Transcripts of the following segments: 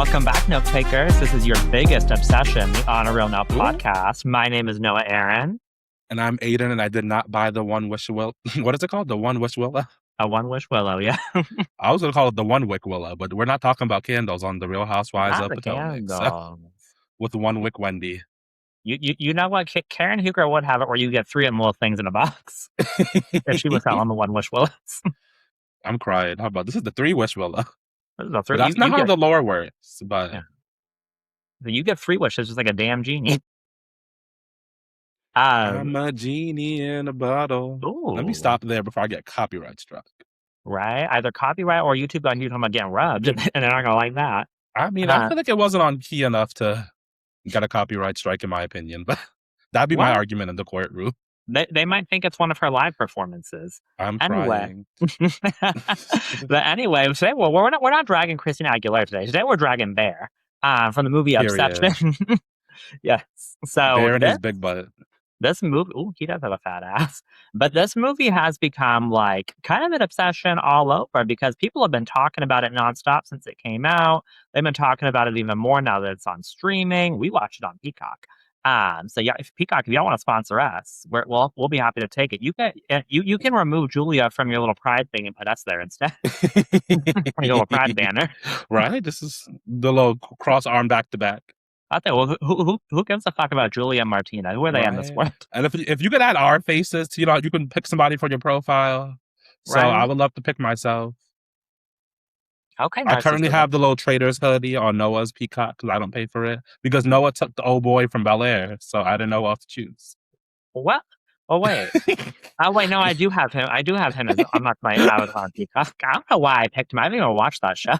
Welcome back, Note Takers. This is your biggest obsession, the On a Real Note podcast. My name is Noah Aaron. And I'm Aiden, and I did not buy the One Wish Willow. What is it called? The One Wish Willow? A One Wish Willow, yeah. I was going to call it the One Wick Willow, but we're not talking about candles on the Real Housewives Not of the Potomac. So, candles. with One Wick Wendy. You know what? Karen Huger would have it where you get 3 of them little things in a box. If she was selling the One Wish Willows. I'm crying. How about this is the Three Wish Willow? But That's not how the lore works, but... Yeah. You get 3 wishes, just like a damn genie. I'm a genie in a bottle. Ooh. Let me stop there before I get copyright struck. Right? Either copyright or YouTube on you talking about getting rubbed, and they're not going to like that. I mean, I feel like it wasn't on key enough to get a copyright strike, in my opinion, but that'd be my argument in the courtroom. They might think it's one of her live performances. I'm crying. But anyway, today we're not dragging Christina Aguilera today. Today we're dragging Bear from the movie Obsession. Yes. So Bear and his big butt. This movie, he does have a fat ass. But this movie has become like kind of an obsession all over because people have been talking about it nonstop since it came out. They've been talking about it even more now that it's on streaming. We watched it on Peacock. So yeah, if Peacock, if y'all want to sponsor us, we'll be happy to take it. You can remove Julia from your little Pride thing and put us there instead. Your little Pride banner, right? This is the little cross arm back to back. I think. Well, who gives a fuck about Julia and Martina? Who are they in this world? And if you could add our faces, you can pick somebody for your profile. So I would love to pick myself. Okay. I currently have the little Trader's hoodie on Noah's Peacock because I don't pay for it because Noah took the old boy from Bel Air, so I didn't know what to choose. What? Oh wait. No, I do have him. I do have him as my avatar on Peacock. I don't know why I picked him. I haven't even watched that show.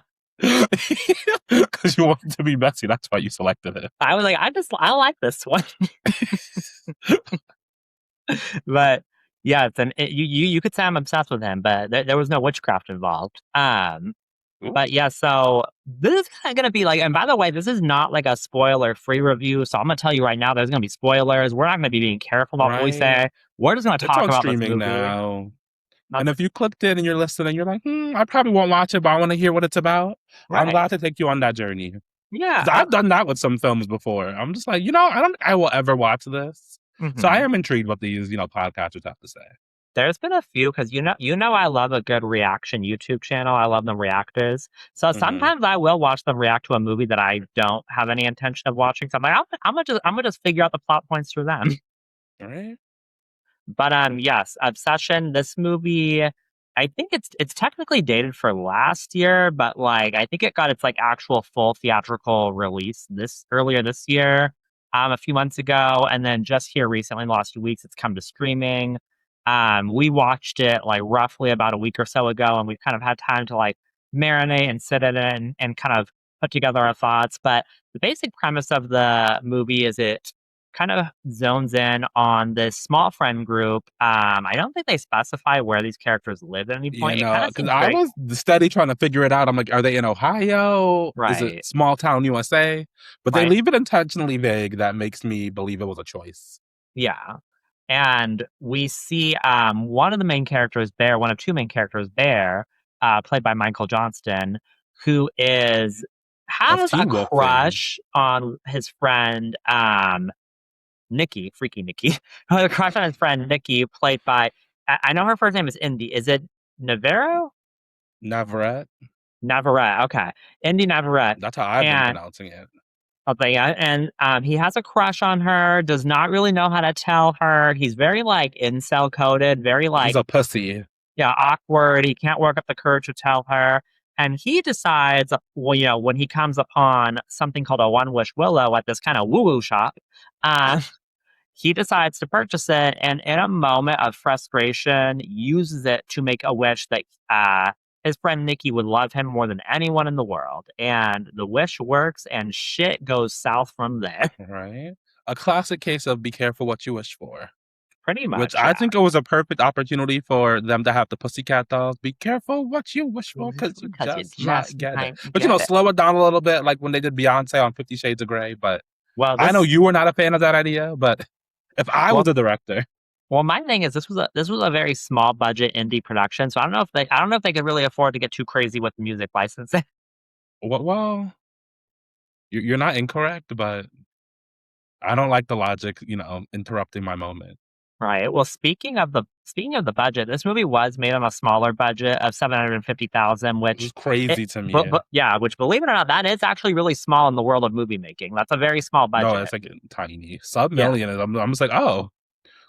Because you wanted to be messy. That's why you selected it. I was like, I like this one. But yeah, you could say I'm obsessed with him, but there was no witchcraft involved. But yeah, so this is kind of going to be like, and by the way, this is not like a spoiler-free review, so I'm going to tell you right now, there's going to be spoilers. We're not going to be being careful about what we say. We're just going to talk about streaming now. And if you clicked in and you're listening, you're like, I probably won't watch it, but I want to hear what it's about. Right. I'm glad to take you on that journey. Yeah. I've done that with some films before. I'm just like, I don't think I will ever watch this. Mm-hmm. So I am intrigued what these, podcasters have to say. There's been a few because I love a good reaction YouTube channel. I love them reactors. So sometimes I will watch them react to a movie that I don't have any intention of watching. So I'm like, I'm gonna just figure out the plot points through them. All right. But yes, Obsession. This movie, I think it's technically dated for last year, but like I think it got its like actual full theatrical release earlier this year, a few months ago, and then just here recently, in the last few weeks, it's come to streaming. We watched it like roughly about a week or so ago, and we've kind of had time to like marinate and sit in it and kind of put together our thoughts. But the basic premise of the movie is it kind of zones in on this small friend group. I don't think they specify where these characters live at any point. Because I was steady trying to figure it out. I'm like, are they in Ohio? Right. Is it small town USA? But they leave it intentionally vague. That makes me believe it was a choice. Yeah. And we see one of two main characters, Bear, played by Michael Johnston, who has a crush on his friend Nikki, Freaky Nikki. A crush on his friend Nikki, played by, I know her first name is Indy. Is it Navarrete? Navarrete, okay. Indy Navarrete. That's how I've been pronouncing it. Okay, yeah, and he has a crush on her, does not really know how to tell her. He's very, like, incel coded, very, like... He's a pussy. Yeah, awkward. He can't work up the courage to tell her. And he decides, when he comes upon something called a One Wish Willow at this kind of woo-woo shop, he decides to purchase it, and in a moment of frustration, uses it to make a wish that his friend Nikki would love him more than anyone in the world. And the wish works, and shit goes south from there. Right. A classic case of be careful what you wish for. Pretty much. Which I think it was a perfect opportunity for them to have the Pussycat Dolls. Be careful what you wish for because you just might get it. But, slow it down a little bit, like when they did Beyonce on 50 Shades of Grey. But I know you were not a fan of that idea, but if I was a director... Well, my thing is this was a very small budget indie production, so I don't know if they could really afford to get too crazy with music licensing. Well, You're not incorrect, but I don't like the logic, interrupting my moment. Right. Well, speaking of the budget, this movie was made on a smaller budget of 750,000, It was crazy to me. but yeah, which believe it or not, that is actually really small in the world of movie making. That's a very small No, budget. it's like tiny sub Yeah. million, and I'm just like, oh,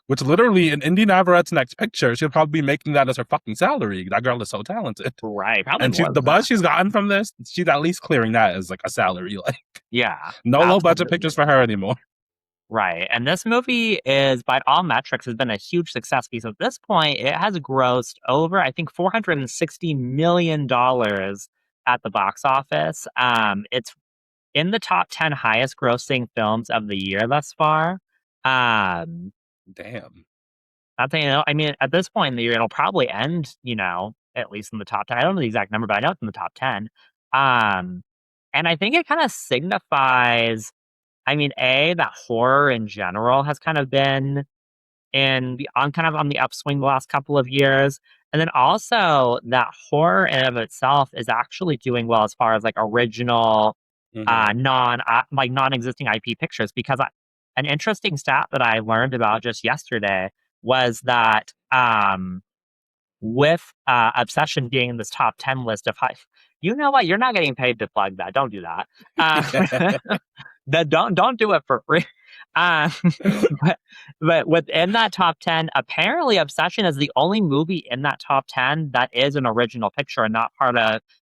which literally in Indy Navarrette's next picture, she'll probably be making that as her fucking salary. That girl is so talented, Right? Probably and more the than buzz that. she's gotten from this, she's at least clearing that as like a salary. Like, Yeah, no low budget absolutely. pictures for her anymore. Right. And this movie is, by all metrics, has been a huge success because at this point, it has grossed over, I think, $460 million at the box office. It's in the top 10 highest grossing films of the year thus far. Um, Damn. I think, I mean, at this point in the year, it'll probably end, at least in the top 10. I don't know the exact number, but I know it's in the top 10. Um, and I think it kind of signifies, I mean, that horror in general has kind of been kind of on the upswing the last couple of years. And then also that horror in of itself is actually doing well as far as like original, non-existing IP pictures. Because an interesting stat that I learned about just yesterday was that with Obsession being in this top 10 list of high, you know what? You're not getting paid to plug that. Don't do that. That don't do it for free. Um, but within that top 10, apparently Obsession is the only movie in that top 10 that is an original picture and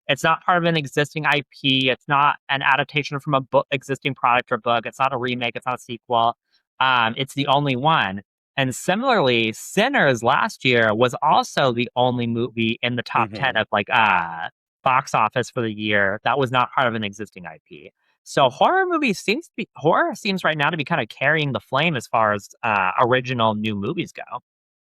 it's not part of an existing IP. It's not an adaptation from a book, existing product or book. It's not a remake. It's not a sequel. It's the only one. And similarly, Sinners last year was also the only movie in the top 10 of like box office for the year that was not part of an existing IP. So horror seems right now to be kind of carrying the flame as far as original new movies go.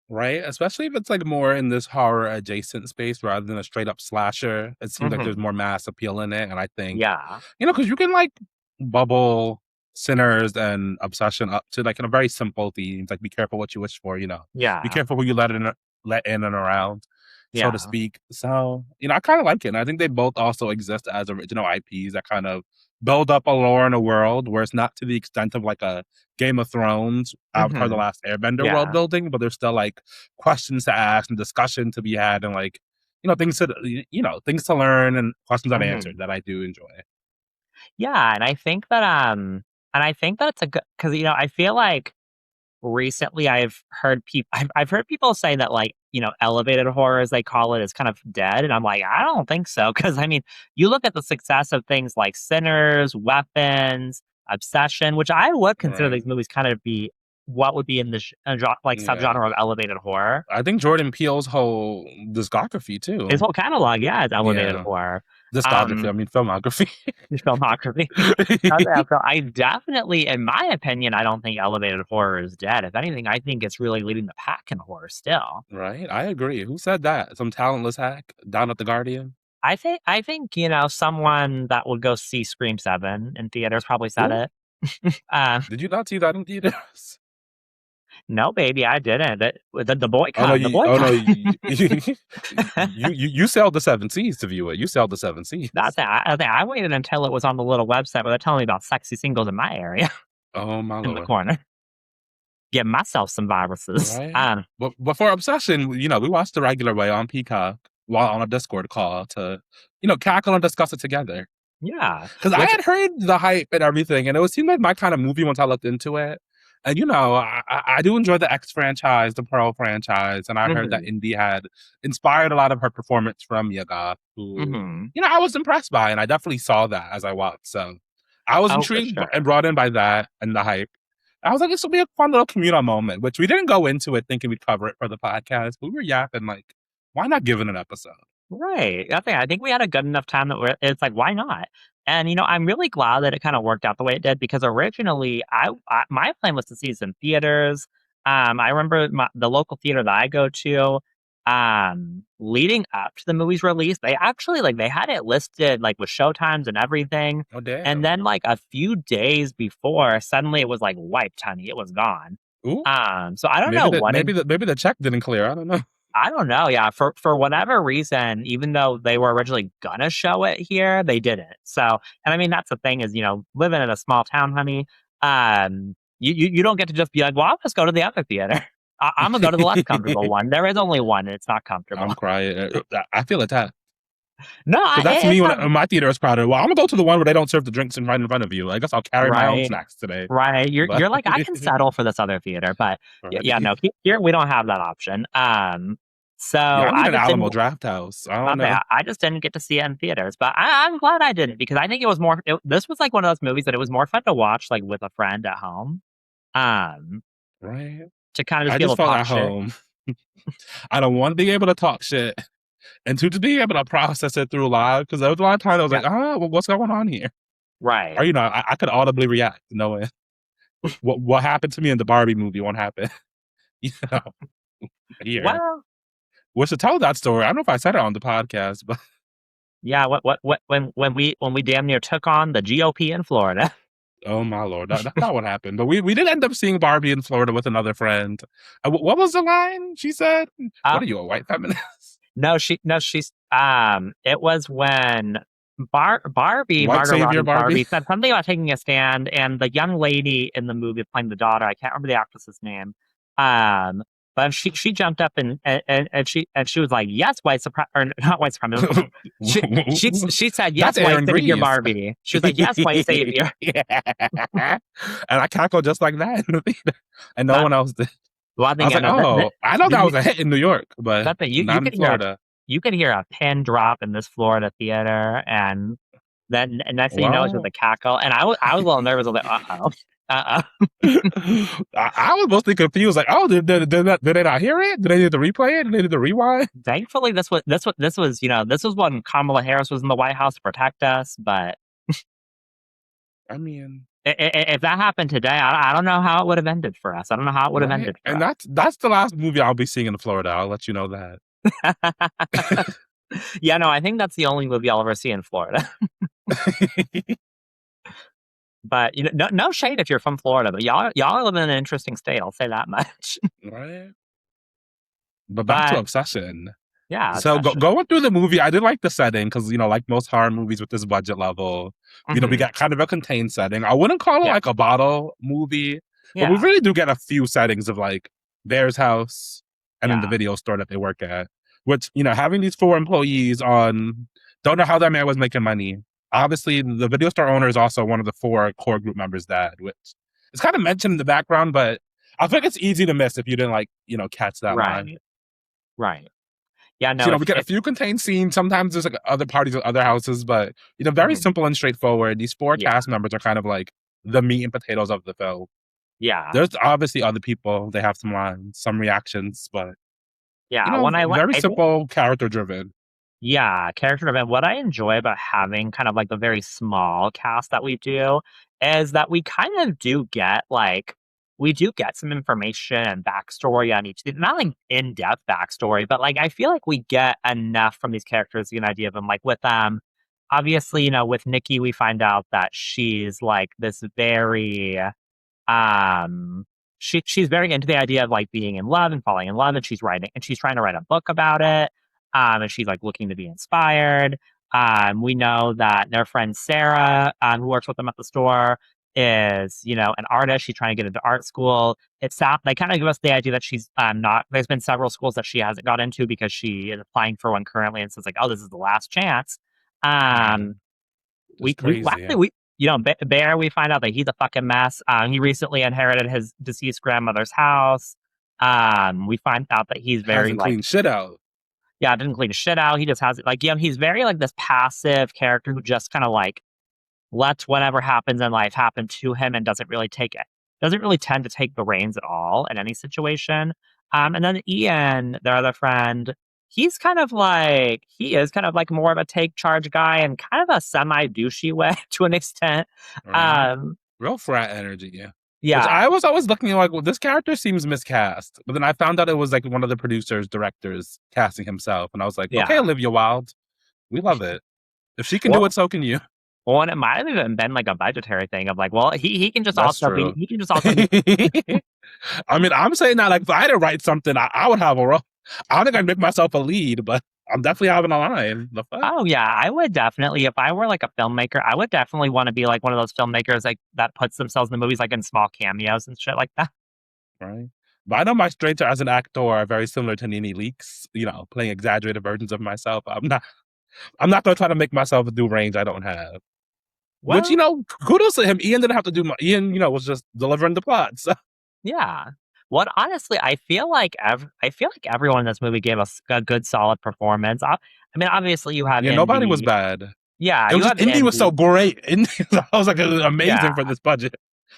Right? Especially if it's like more in this horror adjacent space rather than a straight up slasher. It seems like there's more mass appeal in it. And I think, Yeah. because you can like bubble Sinners and Obsession up to like in a very simple themes, like be careful what you wish for, be Yeah. careful who you let in and around, so to Yeah. speak. So, I kind of like it. And I think they both also exist as original IPs that kind of build up a lore in a world where it's not to the extent of like a Game of Thrones, Avatar: The Last Airbender world building, but there's still like questions to ask and discussion to be had, and like things to learn and questions unanswered that I do enjoy. Yeah, and I think that it's a good because I feel like recently I've heard people say that like elevated horror as they call it is kind of dead, and I'm like I don't think so because I mean you look at the success of things like Sinners, Weapons, Obsession, which I would consider these movies kind of be what would be in the subgenre of elevated horror. I think Jordan Peele's whole discography too. His whole catalog, yeah, is elevated horror. Discography, I mean filmography. Filmography. So I definitely, in my opinion, I don't think elevated horror is dead. If anything, I think it's really leading the pack in horror still. Right, I agree. Who said that? Some talentless hack down at the Guardian? I think someone that would go see Scream 7 in theaters probably said it. Did you not see that in theaters? No, baby, I didn't. The boycott. Oh no, the boycott. You sailed the 7 seas to view it. You sailed the 7 seas. I waited until it was on the little website where they're telling me about sexy singles in my area. Oh my lord! In the corner. Get myself some viruses. Right? But for Obsession, we watched the regular way on Peacock while on a Discord call to, cackle and discuss it together. Yeah. Because I had heard the hype and everything, and it seemed like my kind of movie once I looked into it. And, I do enjoy the X franchise, the Pearl franchise, and I heard that Indy had inspired a lot of her performance from Yaga, who, I was impressed by, and I definitely saw that as I watched. So I was intrigued and brought in by that and the hype. I was like, this will be a fun little communal moment, which we didn't go into it thinking we'd cover it for the podcast, but we were yapping like, why not give it an episode? Right. I think we had a good enough time that it's like, why not? And I'm really glad that it kind of worked out the way it did because originally, my plan was to see this in theaters. I remember the local theater that I go to. Leading up to the movie's release, they actually they had it listed like with showtimes and everything. Oh damn! And then like a few days before, suddenly it was like wiped, honey. It was gone. Ooh. So I don't know what maybe the check didn't clear. I don't know. I don't know. Yeah, for whatever reason, even though they were originally gonna show it here, they didn't. So, and I mean, that's the thing is, living in a small town, honey, you don't get to just be like, well, I'll just go to the other theater. I'm gonna go to the less comfortable one. There is only one, and it's not comfortable. I'm crying. I feel attacked. No, Because that's me when my theater is crowded. Well, I'm gonna go to the one where they don't serve the drinks right in front of you. I guess I'll carry my own snacks today. Right. You're like, I can settle for this other theater, but yeah, no, here we don't have that option. So yeah, I'm I in an just Alamo didn't. Draft House. I don't know. I just didn't get to see it in theaters, but I'm glad I didn't because I think it was more. This was like one of those movies that it was more fun to watch like with a friend at home, right? To kind of just I be able just to felt talk at shit. home. I don't want to be able to talk shit, and to just be able to process it through live because there was a lot of times I was like, well, what's going on here? Right. Or I could audibly react knowing what happened to me in the Barbie movie won't happen. Here. Well, we should tell that story. I don't know if I said it on the podcast, but yeah, when we damn near took on the GOP in Florida. Oh my Lord, that's not what happened. But we did end up seeing Barbie in Florida with another friend. What was the line she said? What are you, a white feminist? No, she's it was when Barbie, White Margot savior Robbie Barbie said something about taking a stand, and the young lady in the movie playing the daughter, I can't remember the actress's name, but she jumped up and she was like, yes, white supremacy, or not white supremacy. she said, yes, white savior Barbie. She was like, yes, white savior. Yeah. And I cackled just like that in the theater, and no one else did. Well, I was like, I know that was a hit in New York, but not in Florida. You could hear a pin drop in this Florida theater, and then next thing you know, it's with a cackle. And I was a little nervous. I was like, I was mostly confused. Like, did they not hear it? Did they need to replay it? Did they need to rewind? Thankfully, this was this was when Kamala Harris was in the White House to protect us. But I mean, if that happened today, I don't know how it would have ended for us. I don't know how it would have ended. And that's the last movie I'll be seeing in Florida. I'll let you know that. Yeah, no, I think that's the only movie I'll ever see in Florida. But no shade if you're from Florida, but y'all live in an interesting state. I'll say that much. Right. But back to Obsession. Yeah. So going through the movie, I did like the setting because like most horror movies with this budget level, we got kind of a contained setting. I wouldn't call it like a bottle movie, but we really do get a few settings of like Bear's house and then the video store that they work at. Which having these 4 employees don't know how that man was making money. Obviously, the video store owner is also one of the 4 core group members' dad, which is kind of mentioned in the background, but I think it's easy to miss if you didn't catch that line. Right. Yeah, no. We get a few contained scenes. Sometimes there's like other parties at other houses, but very simple and straightforward. These 4 cast members are kind of like the meat and potatoes of the film. Yeah. There's obviously other people. They have some lines, some reactions, but very simple, character driven. Yeah, character driven. What I enjoy about having kind of like the very small cast that we do is that we kind of do get some information and backstory on each, not like in-depth backstory, but like I feel like we get enough from these characters to get an idea of them. Like with obviously, with Nikki, we find out that she's like this very she's very into the idea of like being in love and falling in love, and she's trying to write a book about it. And she's like looking to be inspired. We know that their friend Sarah, who works with them at the store, is an artist. She's trying to get into art school. They kind of give us the idea that she's not. There's been several schools that she hasn't got into because she is applying for one currently, and so it's like, oh, this is the last chance. Bear, we find out that he's a fucking mess. He recently inherited his deceased grandmother's house. We find out that he's very clean shit out. Yeah, didn't clean shit out. He just has it he's very like this passive character who just kind of like lets whatever happens in life happen to him and doesn't really tend to take the reins at all in any situation. And then Ian, their other friend, he is kind of like more of a take charge guy and kind of a semi douchey way to an extent. Real frat energy, yeah. Yeah. Which I was always looking like, well, this character seems miscast. But then I found out it was like one of the producers, directors casting himself. And I was like, okay, Olivia Wilde, we love it. If she can do it, so can you. Well, and it might have even been like a budgetary thing of like, well, he can just also be. I mean, I'm saying that like if I had to write something, I would have a role. I don't think I'd make myself a lead, but I'm definitely having a line. The fuck? Oh yeah, I would definitely if I were like a filmmaker, I would definitely want to be like one of those filmmakers like that puts themselves in the movies like in small cameos and shit like that. Right. But I know my strengths as an actor are very similar to Nene Leakes, playing exaggerated versions of myself. I'm not gonna try to make myself do range I don't have. Which, Well, kudos to him. Ian didn't have to do Ian, was just delivering the plot. So yeah. What honestly, I feel like everyone in this movie gave us a good solid performance. I mean, obviously you have yeah, nobody was Indy. bad. Yeah, It was you just have Indy was so Indy. great. Indy, I was like, it was Yeah. amazing for this budget.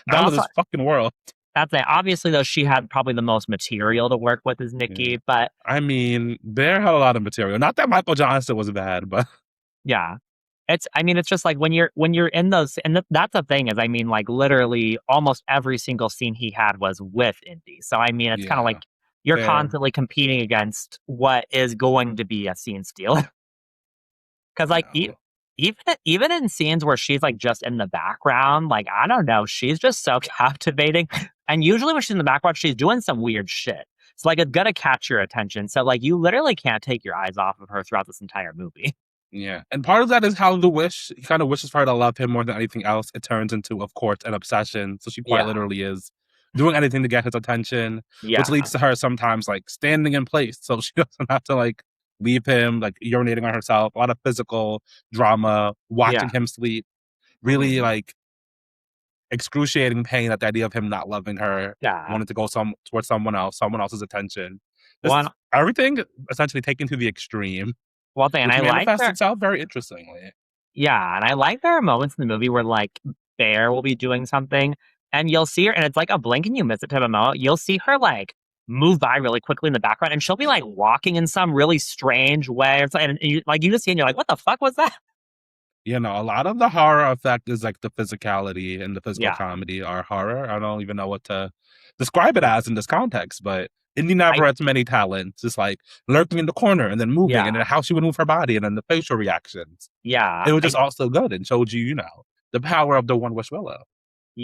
But Out of also this fucking world. that's it. Obviously though, she had probably the most material to work with is Yeah. Nikki, but I mean, Bear had a lot of material. Not that Michael Johnson was bad, but yeah. I mean, it's just like when you're in those and that's the thing is, I mean, like, literally almost every single scene he had was with Indy. So, I mean, it's kinda yeah, like you're fair. constantly competing against what is going to be a scene stealer. 'Cause, like, No. even in scenes where she's, like, just in the background, like, I don't know, she's just so captivating, and usually when she's in the background, she's doing some weird shit. So, like, it's gonna catch your attention. So, like, you literally can't take your eyes off of her throughout this entire movie. Yeah, and part of that is how the wish he kind of wishes for her to love him more than anything else. It turns into, of course, an obsession. So she quite Yeah. literally is doing anything to get his attention, which Yeah. leads to her sometimes like standing in place so she doesn't have to like leave him, like urinating on herself. A lot of physical drama, Yeah. watching him sleep, really Mhm. like excruciating pain at the idea of him not loving her, Yeah. wanting to go towards someone else's attention. This One everything essentially taken to the extreme, one thing, and which I like manifests there itself very interestingly. yeah, and I like there are moments in the movie where, like, Bear will be doing something, and you'll see her and it's like a blink and you miss it type of moment. You'll see her, like, move by really quickly in the background, and she'll be, like, walking in some really strange way or something, and you just see and you're like, "What the fuck was that?" A lot of the horror effect is like the physicality and the physical Yeah. comedy are horror. I don't even know what to describe it as in this context, but Indy I never had many talents, just like lurking in the corner and then moving, and yeah. then how she would move her body and then the facial reactions. Yeah. It was just also good and showed you, the power of the One Wish Willow.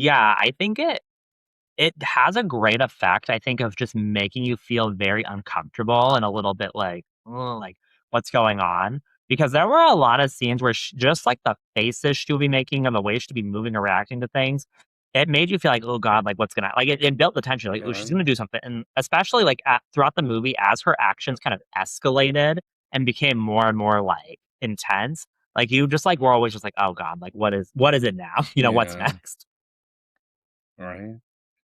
I think it has a great effect, I think, of just making you feel very uncomfortable and a little bit like, "Oh, like, what's going on?" Because there were a lot of scenes where just, like, the faces she would be making and the way she'd be moving or reacting to things, it made you feel like, "Oh god, like, what's gonna" like, it built the tension, like, "Oh, she's Right? gonna do something," and especially, like, throughout the movie, as her actions kind of escalated and became more and more, like, intense, like, you just, like, were always just like, "Oh god, like, what is it now?" What's Yeah. next? Right.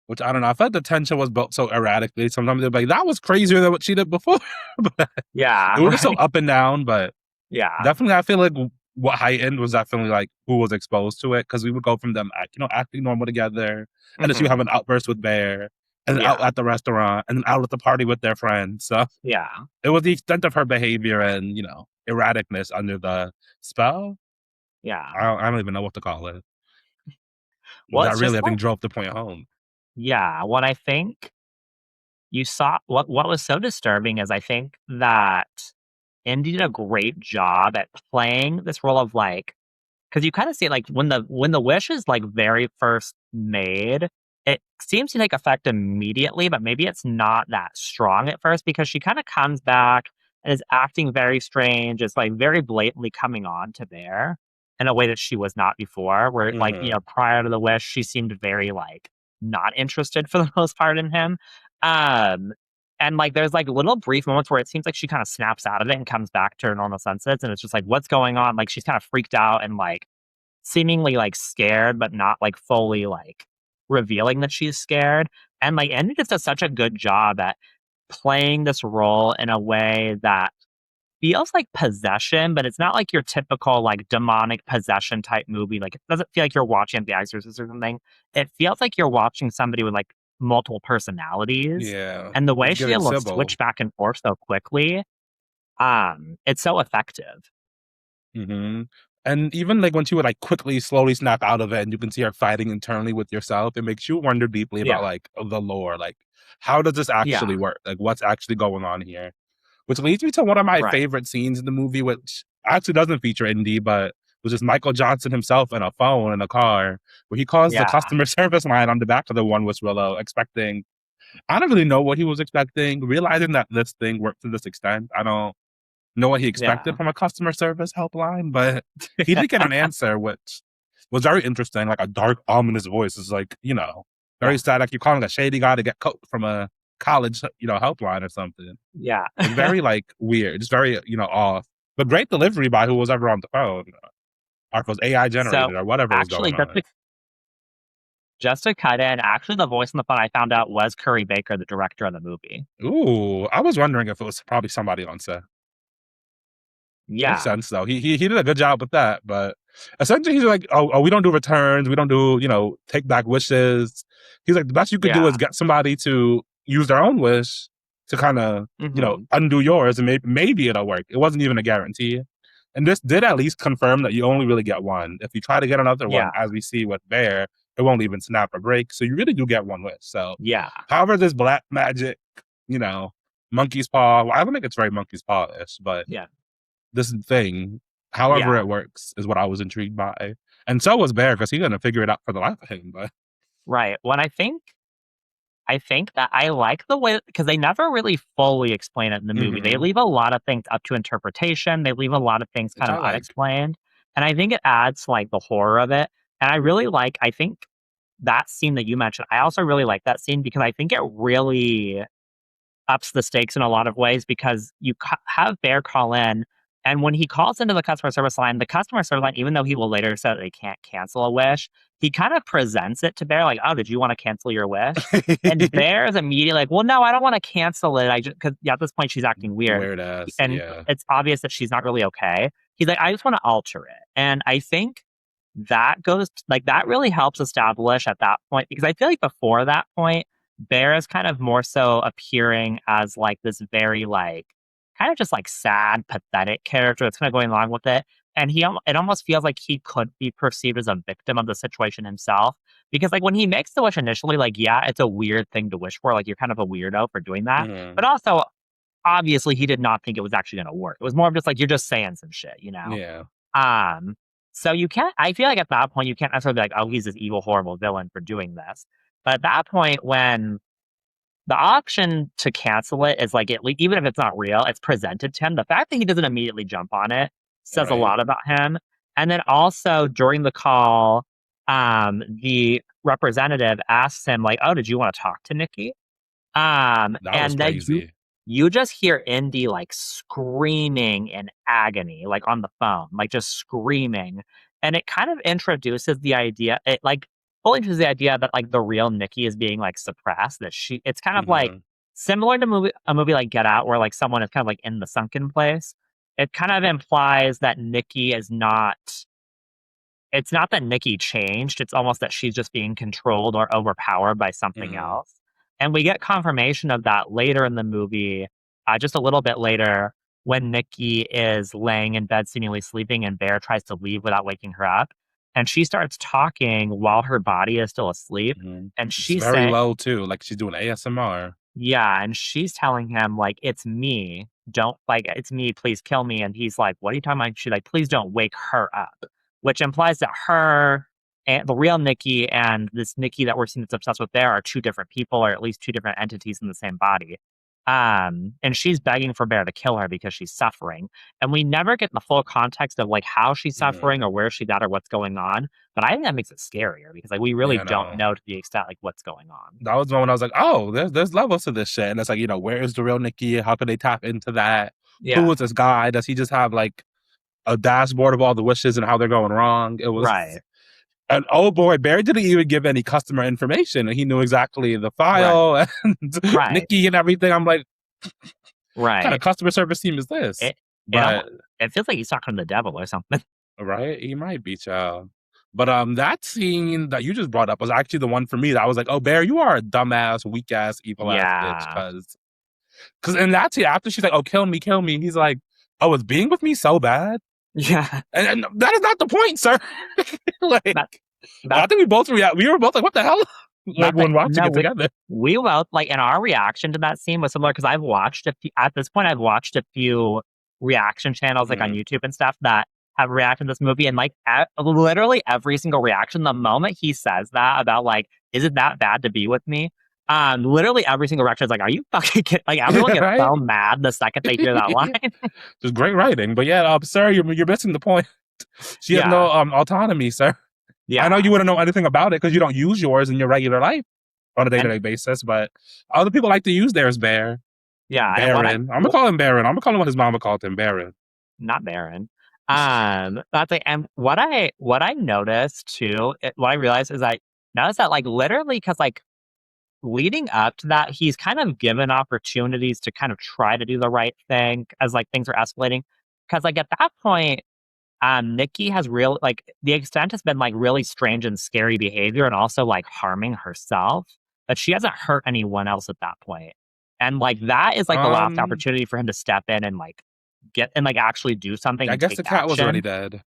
Which I don't know. I felt the tension was built so erratically. Sometimes they're like, that was crazier than what she did before. But Yeah, it was just so right. up and down. But Yeah. definitely, I feel like what heightened was definitely like who was exposed to it because we would go from them, acting normal together, and then she would have Mhm. an outburst with Bear, and then out Yeah. at the restaurant, and then out at the party with their friends. So Yeah. it was the extent of her behavior and erraticness under the spell. Yeah. I don't even know what to call it. Well, That it's really, just I like think, drove the point home. yeah, what I think you saw what was so disturbing is I think that Indy did a great job at playing this role of, like, because you kinda see, like, when the wish is, like, very first made, it seems to take effect immediately, but maybe it's not that strong at first because she kinda comes back and is acting very strange. It's, like, very blatantly coming on to Bear in a way that she was not before, where, like, Hmm. prior to the wish, she seemed very, like, not interested for the most part in him. Um, and, like, there's, like, little brief moments where it seems like she kinda snaps out of it and comes back to her normal senses, and it's just like, "What's going on?" Like, she's kinda freaked out and, like, seemingly, like, scared, but not, like, fully, like, revealing that she's scared, and, like, Andy just does such a good job at playing this role in a way that feels like possession, but it's not like your typical, like, demonic possession type movie, like, it doesn't feel like you're watching The Exorcist or something. It feels like you're watching somebody with, like, multiple personalities, Yeah, and the way it's she's giving able to Sybil. switch back and forth so quickly, it's so effective. Hmm. And even like when she would like quickly, slowly snap out of it, and you can see her fighting internally with yourself, it makes you wonder deeply about Yeah. like the lore. Like, how does this actually Yeah. work? Like, what's actually going on here? Which leads me to one of my Right. favorite scenes in the movie, which actually doesn't feature Indy, but was just Michael Johnson himself in a phone in a car, where he calls the Yeah. customer service line on the back of the One with Willow, expecting I don't really know what he was expecting. Realizing that this thing worked to this extent, I don't know what he expected from a customer service helpline, but he did get an answer, which was very interesting. Like a dark, ominous voice is like, very sad. Like you're calling a shady guy to get from a college, helpline or something. Yeah. Like very like weird. Just very, off. But great delivery by who was ever on the phone. Or if it was AI generated or whatever was actually, going on. Just to cut in, actually, the voice on the phone I found out was Curry Baker, the director of the movie. Ooh, I was wondering if it was probably somebody on set. Yeah. Makes sense, though. He did a good job with that. But essentially, he's like, oh, we don't do returns. We don't do, take back wishes. He's like, the best you could do is get somebody to use their own wish to kind of, undo yours, and maybe it'll work. It wasn't even a guarantee. And this did at least confirm that you only really get one. If you try to get another one, as we see with Bear, it won't even snap or break. So you really do get one wish. So however this black magic, monkey's paw, well, I don't think it's very monkey's paw-ish, but this thing, however it works, is what I was intrigued by. And so was Bear, because he's going to figure it out for the life of him. But right. Well, I think that I like the way, because they never really fully explain it in the movie. They leave a lot of things up to interpretation. They leave a lot of things kind of unexplained. And I think it adds to like the horror of it. And I think that scene that you mentioned, I also really like that scene because I think it really ups the stakes in a lot of ways, because you have Bear call in, and when he calls into the customer service line, even though he will later say that they can't cancel a wish, he kind of presents it to Bear like, oh, did you want to cancel your wish? And Bear is immediately like, well, no, I don't want to cancel it. Because at this point she's acting weird. Weird ass, and it's obvious that she's not really okay. He's like, I just want to alter it. And I think that really helps establish at that point, because I feel like before that point, Bear is kind of more so appearing as like this very like kind of just like sad, pathetic character that's kind of going along with it. And it almost feels like he could be perceived as a victim of the situation himself. Because like when he makes the wish initially, like, yeah, it's a weird thing to wish for. Like you're kind of a weirdo for doing that. But also, obviously, he did not think it was actually going to work. It was more of just like, you're just saying some shit, Yeah. So I feel like at that point, you can't necessarily be like, oh, he's this evil, horrible villain for doing this. But at that point, when the option to cancel it is like, even if it's not real, it's presented to him. The fact that he doesn't immediately jump on it says a lot about him. And then also during the call, the representative asks him like, "Oh, did you want to talk to Nikki?" That was and crazy. then you just hear Indy like screaming in agony, like on the phone, like just screaming, and it kind of introduces the idea. It like fully introduces the idea that like the real Nikki is being like suppressed. It's kind of like similar to a movie like Get Out, where like someone is kind of like in the sunken place. It kind of implies that Nikki is not. It's not that Nikki changed. It's almost that she's just being controlled or overpowered by something else. And we get confirmation of that later in the movie, just a little bit later, when Nikki is laying in bed, seemingly sleeping, and Bear tries to leave without waking her up. And she starts talking while her body is still asleep. And she's very low, too. Like she's doing ASMR. Yeah, and she's telling him, like, it's me. It's me. Please kill me. And he's like, what are you talking about? She's like, please don't wake her up. Which implies that her and the real Nikki and this Nikki that we're seeing that's obsessed with Bear are two different people, or at least two different entities in the same body. And she's begging for Bear to kill her because she's suffering. And we never get the full context of like how she's suffering or where she's at or what's going on. But I think that makes it scarier because like we really don't know to the extent like what's going on. That was the one I was like, oh, there's levels to this shit. And it's like, where is the real Nikki? How can they tap into that? Yeah. Who is this guy? Does he just have like a dashboard of all the wishes and how they're going wrong? It was and oh boy, Barry didn't even give any customer information. He knew exactly the file and Nikki and everything. I'm like, what kind of customer service team is this? It feels like he's talking to the devil or something. Right? He might be, child. But that scene that you just brought up was actually the one for me that I was like, oh, Bear, you are a dumbass, weak ass, evil ass bitch. Because in that scene, after she's like, oh, kill me, he's like, oh, is being with me so bad? Yeah. And that is not the point, sir. I think we both we were both like, what the hell? Like when watching it together. We both, like, and our reaction to that scene was similar because at this point, I've watched a few reaction channels like on YouTube and stuff that have reacted to this movie, and like literally every single reaction, the moment he says that about like, is it that bad to be with me? Literally every single director is like, "Are you fucking kidding?" Like everyone gets Right? so mad the second they hear that line. Just great writing. But yeah, sir, you're missing the point. She has no Yeah, autonomy, sir. I know you yeah, wouldn't know anything about it because you don't use yours in your regular life on a and day-to-day basis, but other people like to use theirs, yeah, and Baron. I'm gonna call him Baron. I'm gonna call him what his mama called him, Baron. not Baron. That's like, and what I noticed too, what I realized is I noticed that like literally because like leading up to that, he's kind of given opportunities to kind of try to do the right thing as like things are escalating. Because like at that point, Nikki has real like the extent has been like really strange and scary behavior and also like harming herself, but she hasn't hurt anyone else at that point. And like that is like the last Um, opportunity for him to step in and like get and like actually do something I and guess take the cat was already action dead.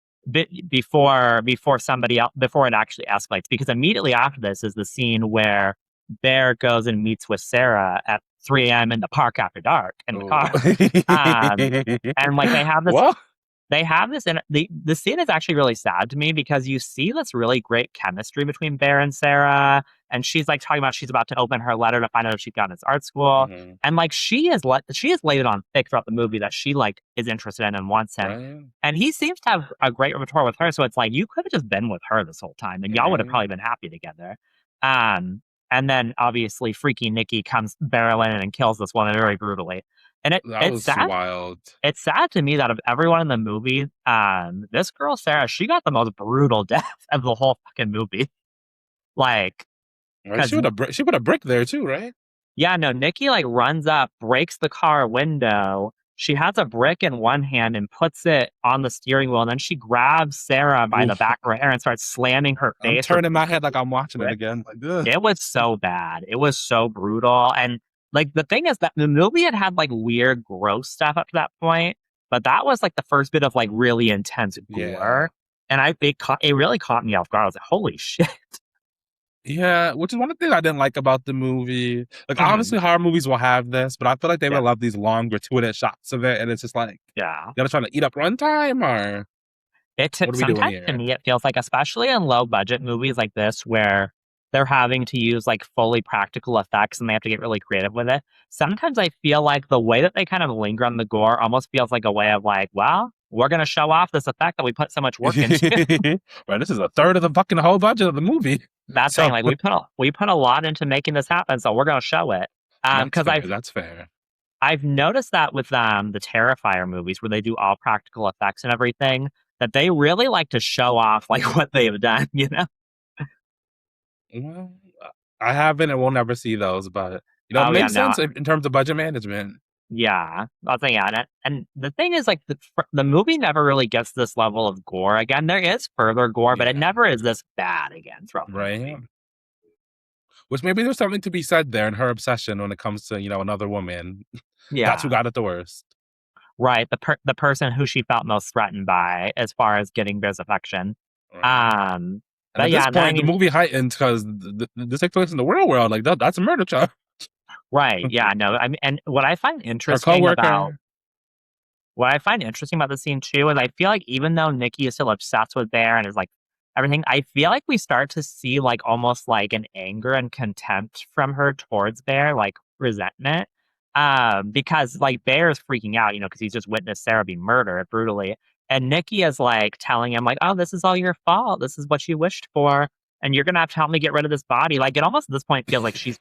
before somebody else before it actually escalates. Because immediately after this is the scene where Bear goes and meets with Sarah at 3 a.m. in the park after dark in the Oh. car. And like What? they have this, and the scene is actually really sad to me because you see this really great chemistry between Bear and Sarah, and she's like talking about she's about to open her letter to find out if she got into art school, Mhm. and like she has laid it on thick throughout the movie that she like is interested in and wants him, Right? and he seems to have a great rapport with her. So it's like you could have just been with her this whole time, and y'all would have Mhm. probably been happy together. Um, and then obviously Freaky Nikki comes barreling in and kills this woman very brutally, and That it's was sad wild. it's sad to me that of everyone in the movie, this girl, Sarah, she got the most brutal death of the whole fucking movie. Like, Right? cause She put a brick there too, right? yeah, no, Nikki like runs up, breaks the car window. She has a brick in one hand and puts it on the steering wheel, and then she grabs Sarah by the Oof. back of her hair and starts slamming her I'm face with turning the my head like I'm watching it brick. again. Like, ugh. It was so bad. It was so brutal. And like the thing is that the movie had like weird, gross stuff up to that point, but that was like the first bit of like really intense Yeah. gore. And it really caught me off guard. I was like, holy shit. Yeah, which is one of the things I didn't like about the movie. Like, Mhm. obviously, horror movies will have this, but I feel like they Yeah. would love these long, gratuitous shots of it, and it's just like, Yeah. you gotta try to eat up runtime, or what are we doing Sometimes to here? me it feels like, especially in low budget movies like this, where they're having to use like fully practical effects and they have to get really creative with it. Sometimes I feel like the way that they kind of linger on the gore almost feels like a way of like, well, we're gonna show off this effect that we put so much work into. Right, this is a third of the fucking whole budget of the movie. That thing, So like we put a lot into making this happen, so we're gonna show it. that's Because fair. That's fair. I've noticed that with the Terrifier movies where they do all practical effects and everything, that they really like to show off like what they've done, you know? Well, I haven't and will never see those, but it Oh yeah, makes no, sense in terms of budget management. yeah, I'll say yeah, and the thing is like the movie never really gets this level of gore again. There is further gore, but it Yeah, never is this bad again throughout the right. movie. Which maybe there's something to be said there in her obsession when it comes to another woman. That's who Yeah, got it the worst. right. The person who she felt most threatened by as far as getting Bear's affection. Right. Um, And but at this yeah, no, I point, the mean, movie heightens because this takes place in the real world. Like that's a murder charge. right, yeah, no, I mean, and Her coworker. what I find interesting about the scene too is I feel like even though Nikki is still obsessed with Bear and is like everything, I feel like we start to see like almost like an anger and contempt from her towards Bear, like resentment. Because like Bear is freaking out, because he's just witnessed Sarah be murdered brutally. And Nikki is like telling him, like, oh, this is all your fault. This is what you wished for. And you're gonna have to help me get rid of this body. Like it almost at this point feels like it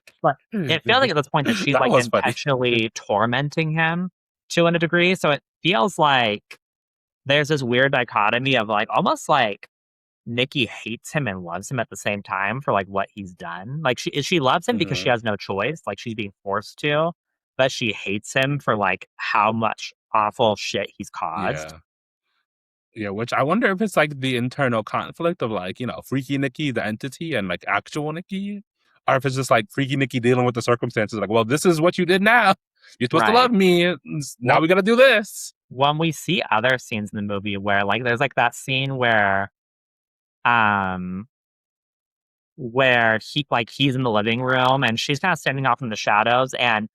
feels like at this point that she's That like was funny. intentionally tormenting him to a degree. So it feels like there's this weird dichotomy of like almost like Nikki hates him and loves him at the same time for like what he's done. Like she loves him because she Mhm. has no choice, like she's being forced to, but she hates him for like how much awful shit he's caused. Yeah. Yeah, which I wonder if it's like the internal conflict of like, Freaky Nikki, the entity, and like actual Nikki, or if it's just like Freaky Nikki dealing with the circumstances. Like, well, this is what you did now. You're supposed to Right. love me. Now Well, we got to do this. when we see other scenes in the movie where like there's like that scene um where he's in the living room and she's kind of standing off in the shadows and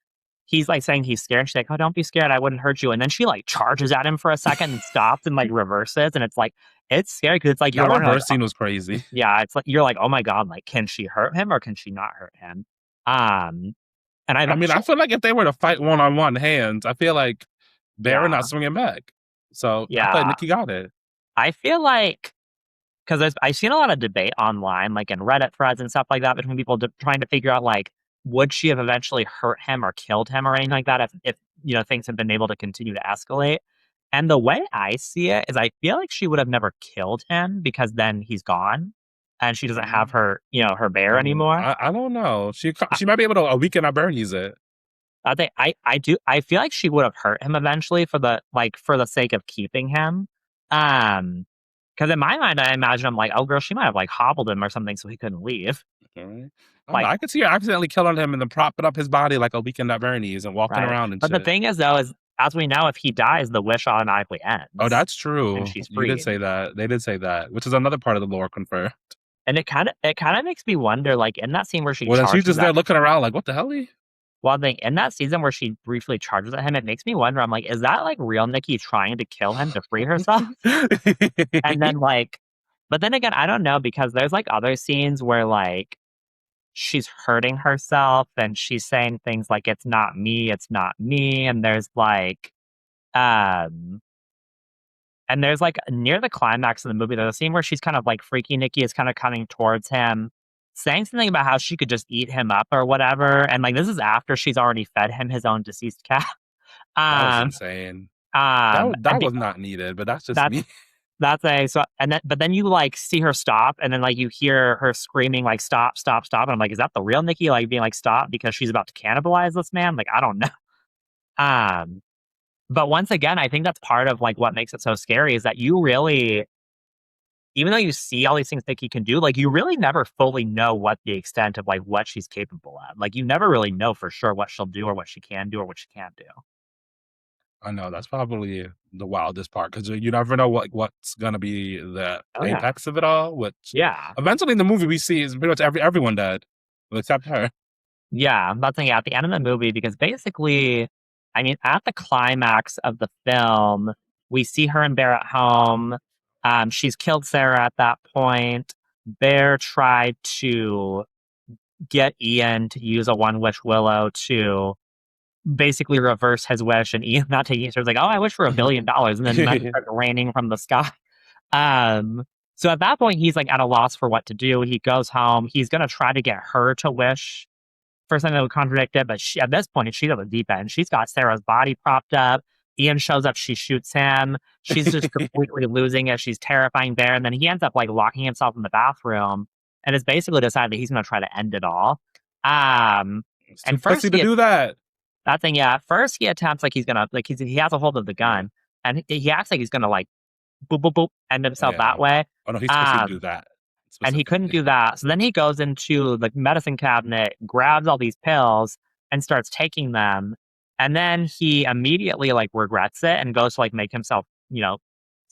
he's like saying he's scared. She's like, "Oh, don't be scared. I wouldn't hurt you." And then she like charges at him for a second and stops and like reverses. And it's like, it's scary because it's like you're That wondering, like, reverse scene was crazy. yeah, it's like you're like, oh my God, like, can she hurt him or can she not hurt him? Um, and I've I mean, I actually, feel like if they were to fight one-on-one hands, I feel like they're yeah, not swinging back. So I feel like yeah. Nikki got it. I feel like because I've seen a lot of debate online, like in Reddit threads and stuff like that, between people trying to figure out like would she have eventually hurt him or killed him or anything like that if things had been able to continue to escalate. And the way I see it is, I feel like she would have never killed him because then he's gone, and she doesn't have Mm, her bear anymore. I don't know. I, She might be able to a weekend at Bernie's it. I think I feel like she would have hurt him eventually for the sake of keeping him. Because in my mind, I imagine I'm like, oh girl, she might have like hobbled him or something so he couldn't leave. Okay. I don't know. Like, I could see her accidentally killing him and then propping up his body like a weekend at Bernie's and walking right. around and But the shit. thing is though, is as we know, if he dies, the wish automatically Oh, ends that's and true. she's You did freed. say that. They did say that, which is another part of the lore confirmed. And it kind of makes me wonder, like in that scene where she Well, then she's charges just there at looking around like, what the hell? one thing in that season where she briefly charges at him, it makes me wonder. I'm like, is that like real Nikki trying to kill him to free herself? And then like, but then again, I don't know, because there's like other scenes where like she's hurting herself and she's saying things like it's not me, and um there's like near the climax of the movie, there's a scene where she's kind of like Freaky Nikki is kind of coming towards him, saying something about how she could just eat him up or whatever. And like this is after she's already fed him his own deceased cat. That was Um, insane. and That was not needed, but that's just that's me. that's a so and then but then you like see her stop, and then like you hear her screaming like stop, stop, stop. And I'm like, is that the real Nikki like being like stop because she's about to cannibalize this man? Like, I don't know. Um, but once again, I think that's part of like what makes it so scary is that you really, even though you see all these things Nikki can do, like you really never fully know what the extent of like what she's capable of. Like you never really know for sure what she'll do or what she can do or what she can't do. I know that's probably the wildest part because you never know what's gonna be the Oh yeah. apex of it all. Which Yeah. eventually in the movie we see is pretty much everyone dead, except her. Yeah. I'm not saying at the end of the movie, because basically, I mean, at the climax of the film, we see her and Bear at home. She's killed Sarah at that point. Bear tried to get Ian to use a one wish willow to basically reverse his wish, and Ian not taking it. So it's like, oh, I wish for $1 billion, and then money starts raining from the sky. Um, so at that point, he's like at a loss for what to do. He goes home. He's gonna try to get her to wish for something that would contradict it, but at this point, she's at the deep end. She's got Sarah's body propped up. Ian shows up. She shoots him. She's just completely losing it. She's terrifying Bear, and then he ends up like locking himself in the bathroom and has basically decided that he's gonna try to end it all. Um, It's too and pussy first to do that. that thing, yeah. At first, he attempts like he's gonna like he has a hold of the gun, and he acts like he's gonna like boop boop boop end himself Yeah. that way. Oh no, he's pussy to Um, do that and he couldn't specifically. do that. So then he goes into the medicine cabinet, grabs all these pills, and starts taking them. And then he immediately like regrets it and goes to like make himself,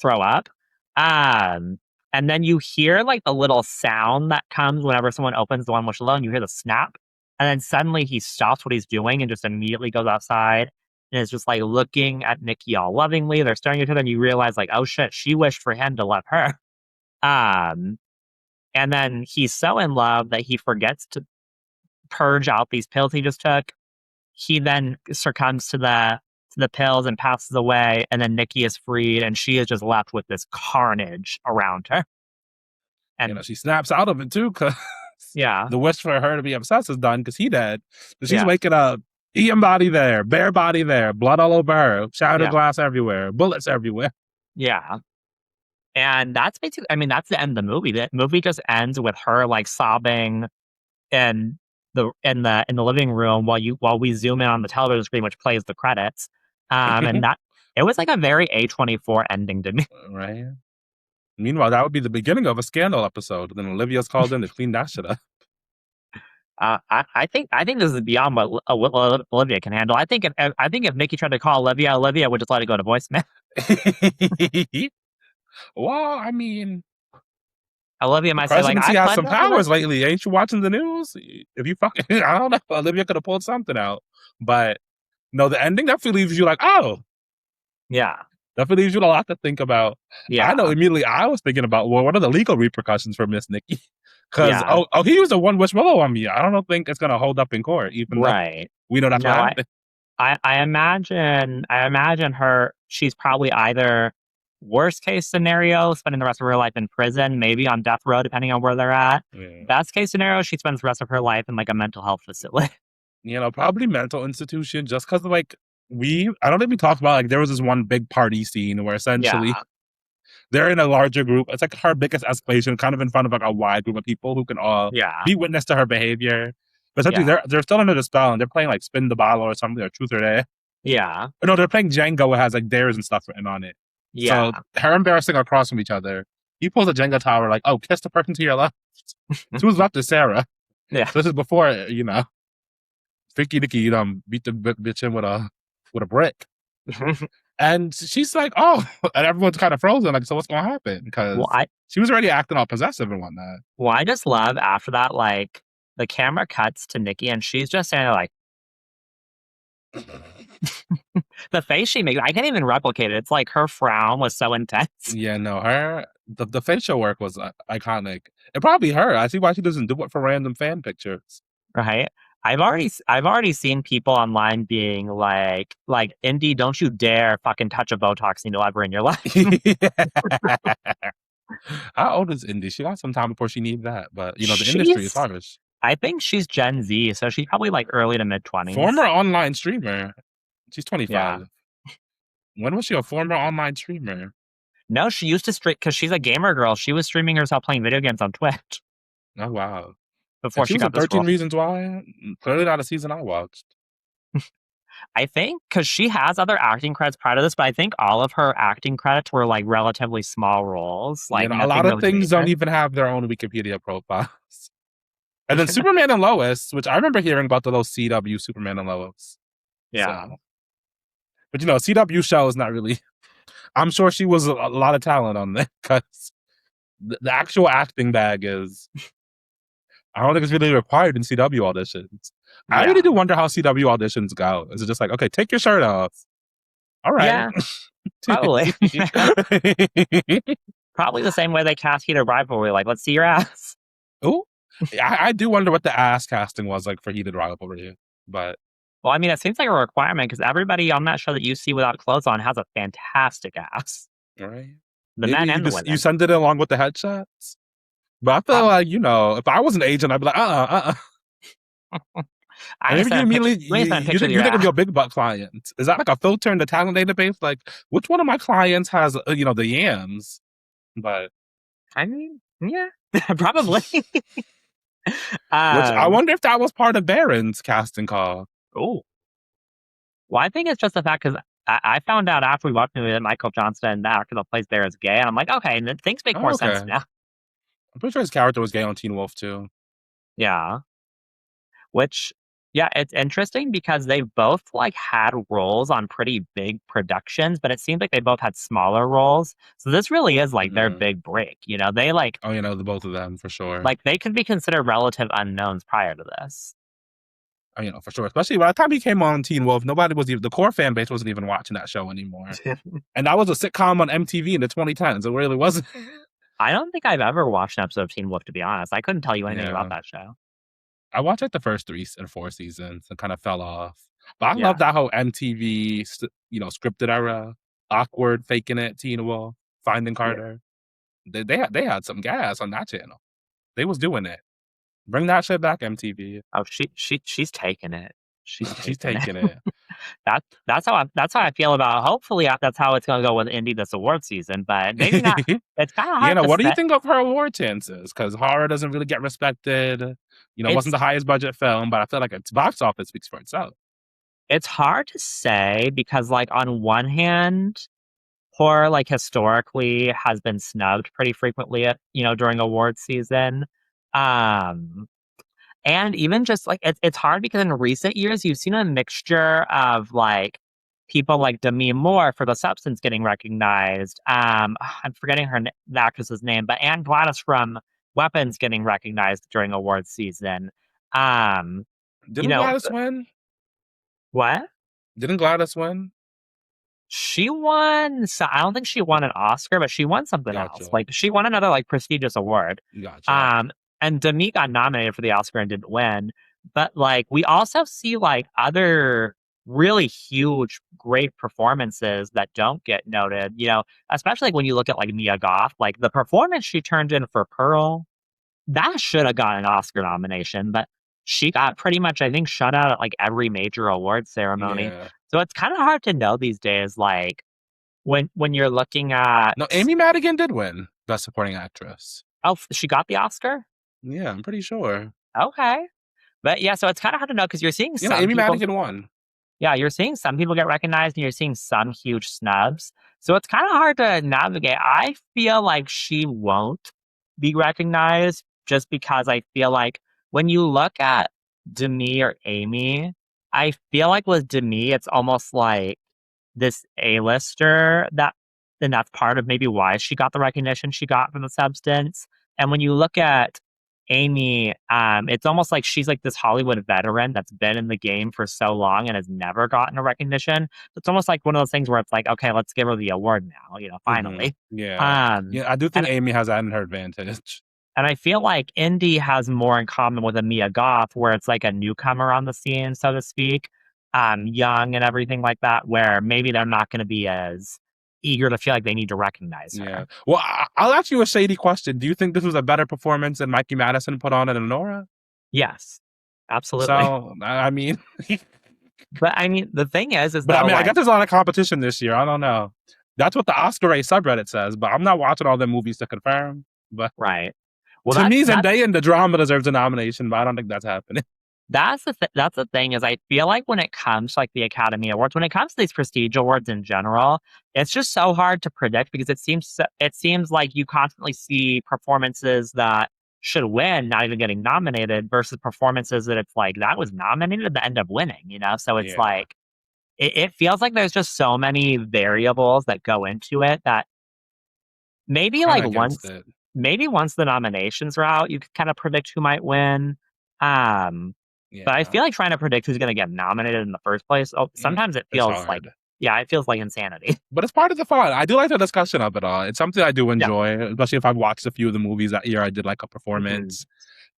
throw up. Um, and then you hear like the little sound that comes whenever someone opens the one wish alone. You hear the snap, and then suddenly he stops what he's doing and just immediately goes outside and is just like looking at Nikki all lovingly. They're staring at each other, and you realize like, oh shit, she wished for him to love her. Um, and then he's so in love that he forgets to purge out these pills he just took. He then succumbs to the pills and passes away, and then Nikki is freed, and she is just left with this carnage around her. And She snaps out of it too because yeah, the wish for her to be obsessed is done because he dead. But she's yeah, waking up, Ian body there, Bear body there, blood all over her, shattered yeah, glass everywhere, bullets everywhere. yeah. And that's basically, I mean, that's the end of the movie. The movie just ends with her like sobbing in the living room while we zoom in on the television screen, which plays the credits. And that it was like a very A24 ending to me. Right. Meanwhile, that would be the beginning of a scandal episode. Then Olivia's called in to clean that shit up. I think this is beyond what Olivia can handle. I think if Nikki tried to call Olivia would just let it go to voicemail. Well, I mean, Olivia the might say like, presidency "I has planned some on the powers lately. Ain't you watching the news? If you fucking, I don't know, Olivia could have pulled something out. But no, the ending definitely leaves you like, oh, yeah, Definitely leaves you a lot to think about. I know Yeah. immediately I was thinking about, well, what are the legal repercussions for Miss Nikki? Because Yeah. he used a one wishbone on me. I don't think it's gonna hold up in court, even though Right. we know that's what No, happened. I imagine she's probably either worst case scenario, spending the rest of her life in prison, maybe on death row, depending on where they're at. Yeah. Best case scenario, she spends the rest of her life in like a mental health facility. Probably mental institution, just because like I don't think we talked about, like, there was this one big party scene where essentially Yeah. they're in a larger group. It's like her biggest escalation, kind of in front of like a wide group of people who can all Yeah. be witness to her behavior. But essentially, Yeah. they're still under the spell, and they're playing like spin the bottle or something, or truth or dare. Yeah. No, they're playing Jenga. It has like dares and stuff written on it. So Yeah. her embarrassing across from each other. He pulls a Jenga tower, like, oh, kiss the person to your left. To his left is Sarah. Yeah. So this is before Freaky Nikki beat the bitch in with a brick. And she's like, oh, and everyone's kind of frozen. Like, so what's going to happen? Because she was already acting all possessive and whatnot. Well, I just love after that, like, the camera cuts to Nikki and she's just saying, like, the face she makes, I can't even replicate it. It's like her frown was so intense. Yeah, no, the facial work was iconic. And probably her. I see why she doesn't do it for random fan pictures. Right? I've already seen people online being like, Indy, don't you dare fucking touch a Botox needle ever in your life. How old is Indy? She got some time before she needs that, but the industry is harsh. I think she's Gen Z, so she's probably like early to mid 20s. Former online streamer. She's 25. Yeah. When was she a former online streamer? No, she used to stream because she's a gamer girl. She was streaming herself playing video games on Twitch. Oh wow! Before she was got in 13 role. Reasons Why. Clearly not a season I watched. I think because she has other acting credits prior to this, but I think all of her acting credits were like relatively small roles. Like a lot of really things don't even have their own Wikipedia profiles. And then Superman and Lois, which I remember hearing about the those CW Superman and Lois. Yeah. So. But CW show is not really. I'm sure she was a lot of talent on there because the actual acting bag is. I don't think it's really required in CW auditions. Yeah. I really do wonder how CW auditions go. Is it just like, okay, take your shirt off? All right. Yeah, probably. Probably the same way they cast Heated Rivalry. Like, let's see your ass. Oh, I do wonder what the ass casting was like for Heated Rivalry. But well, I mean, it seems like a requirement because everybody on that show that you see without clothes on has a fantastic ass. Right. The men and the women. You send it along with the headshots. But I feel like, if I was an agent, I'd be like, I think immediately you think of your big butt client. Is that like a filter in the talent database? Like, which one of my clients has, the yams? But I mean, yeah, probably. Which I wonder if that was part of Barron's casting call. Oh, well, I think it's just the fact because I found out after we watched it that Michael Johnston, the actor that plays there, is gay, and I'm like, okay, and things make more sense now. I'm pretty sure his character was gay on Teen Wolf too. Yeah. Which, yeah, it's interesting because they both like had roles on pretty big productions, but it seems like they both had smaller roles. So this really is like their big break. They like. Oh, the both of them for sure. Like they could be considered relative unknowns prior to this. For sure. Especially by the time he came on Teen Wolf, nobody was even, the core fan base wasn't even watching that show anymore. And that was a sitcom on MTV in the 2010s. It really wasn't. I don't think I've ever watched an episode of Teen Wolf, to be honest. I couldn't tell you anything about that show. I watched like the first 3 and 4 seasons and kind of fell off. But I love that whole MTV, scripted era, awkward, faking it, Teen Wolf, Finding Carter. Yeah. They had some gas on that channel. They was doing it. Bring that shit back, MTV. Oh, she's taking it. She's taking it. That's how I feel about. Hopefully, that's how it's going to go with Indy this award season. But maybe not. It's kind of hard. What do you think of her award chances? Because horror doesn't really get respected. It wasn't the highest budget film, but I feel like its box office speaks for itself. It's hard to say because, like, on one hand, horror, like, historically has been snubbed pretty frequently during award season. And even just like it's hard because in recent years you've seen a mixture of like people like Demi Moore for The Substance getting recognized. I'm forgetting the actress's name, but Anne Gladys from Weapons getting recognized during awards season. Didn't Gladys win? What? Didn't Gladys win? She won. So I don't think she won an Oscar, but she won something else. Gotcha. Like she won another like prestigious award. Gotcha. Um, and Demi got nominated for the Oscar and didn't win. But like we also see like other really huge, great performances that don't get noted. Especially like when you look at like Mia Goth, like the performance she turned in for Pearl, that should have got an Oscar nomination, but she got pretty much, I think, shut out at like every major award ceremony. Yeah. So it's kind of hard to know these days, like when you're looking at. No, Amy Madigan did win Best Supporting Actress. Oh, she got the Oscar. Yeah, I'm pretty sure. Okay, but yeah, so it's kind of hard to know because you're seeing some Amy people. Madigan won. Yeah, you're seeing some people get recognized, and you're seeing some huge snubs. So it's kind of hard to navigate. I feel like she won't be recognized just because I feel like when you look at Demi or Amy, I feel like with Demi, it's almost like this A-lister and that's part of maybe why she got the recognition she got from The Substance. And when you look at Amy, it's almost like she's like this Hollywood veteran that's been in the game for so long and has never gotten a recognition. It's almost like one of those things where it's like, okay, let's give her the award now, finally. Yeah. I do think and Amy has that in her advantage. and I feel like Indy has more in common with a Mia Goth, where it's like a newcomer on the scene, so to speak, young and everything like that, where maybe they're not going to be as eager to feel like they need to recognize her. Yeah. Well, I'll ask you a shady question. Do you think this was a better performance than Mikey Madison put on in Honora? Yes, absolutely. So, I mean... But I mean, the thing is but I mean, I guess there's a lot of competition this year. I don't know. That's what the Oscar Ray subreddit says, but I'm not watching all the movies to confirm. But right. Well, to me, Zendaya in the drama deserves a nomination, but I don't think that's happening. That's the thing is I feel like when it comes to like the Academy Awards, when it comes to these prestige awards in general, it's just so hard to predict because it seems like you constantly see performances that should win not even getting nominated versus performances that it's like that was nominated that end up winning. So it's like it feels like there's just so many variables that go into it that maybe like once the nominations are out, you can kind of predict who might win. But I feel like trying to predict who's going to get nominated in the first place, sometimes it feels like, it feels like insanity. But it's part of the fun. I do like the discussion of it all. It's something I do enjoy, especially if I've watched a few of the movies that year I did like a performance.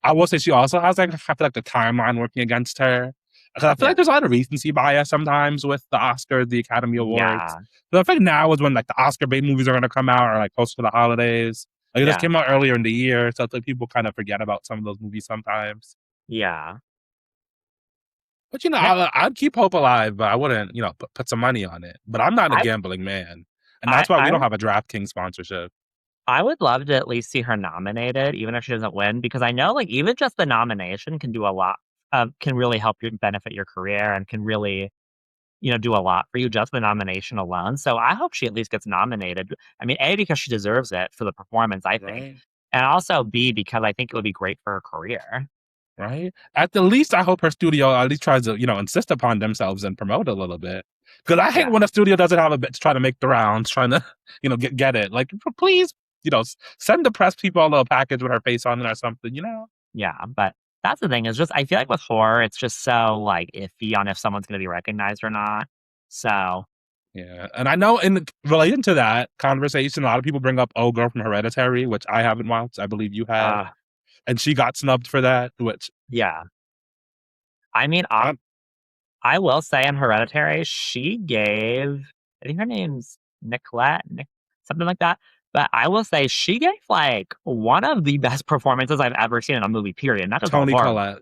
I will say she also has like, I feel like the timeline working against her. Because I feel like there's a lot of recency bias sometimes with the Oscars, the Academy Awards. So I think now is when like the Oscar bait movies are going to come out or like close to the holidays. Like it just came out earlier in the year, so it's like people kind of forget about some of those movies sometimes. Yeah. But I'd keep hope alive, but I wouldn't, put some money on it. But I'm not a gambling man, and that's why we don't have a DraftKings sponsorship. I would love to at least see her nominated, even if she doesn't win, because I know like even just the nomination can do a lot. Can really help you benefit your career and can really, do a lot for you just the nomination alone. So I hope she at least gets nominated. I mean, A, because she deserves it for the performance, I think, and also B, because I think it would be great for her career. Right. At the least, I hope her studio at least tries to, insist upon themselves and promote a little bit. Because I hate when a studio doesn't have a bit to try to make the rounds, trying to, get it. Like, please, send the press people a little package with her face on it or something, Yeah, but that's the thing is just I feel like with horror, it's just so like iffy on if someone's going to be recognized or not. So. Yeah, and I know in relation to that conversation, a lot of people bring up Girl from Hereditary, which I haven't watched. I believe you have. And she got snubbed for that, which... Yeah. I mean, I will say in Hereditary, she gave... I think her name's Nicolette, something like that. But I will say she gave, like, one of the best performances I've ever seen in a movie, period. Not just Toni Collette.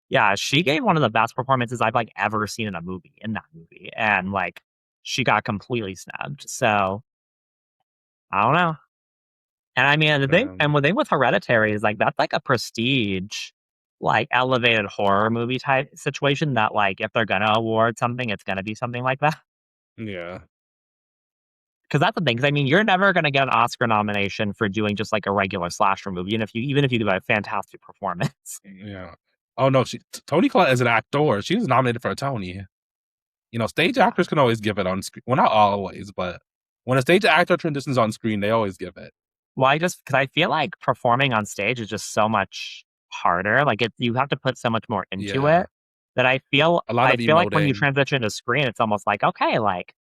Yeah, she gave one of the best performances I've, like, ever seen in that movie. And, like, she got completely snubbed. So, I don't know. And I mean, the thing with Hereditary is like that's like a prestige, like elevated horror movie type situation that like if they're gonna award something, it's gonna be something like that. Yeah. Because that's the thing. Because I mean, you're never gonna get an Oscar nomination for doing just like a regular slasher movie, even if you do a fantastic performance. Yeah. Oh no, Toni Collette is an actor. She was nominated for a Tony. Stage actors can always give it on screen. Well, not always, but when a stage actor transitions on screen, they always give it. Well, because I feel like performing on stage is just so much harder. Like you have to put so much more into it that I feel like when you transition to screen, it's almost like, okay, like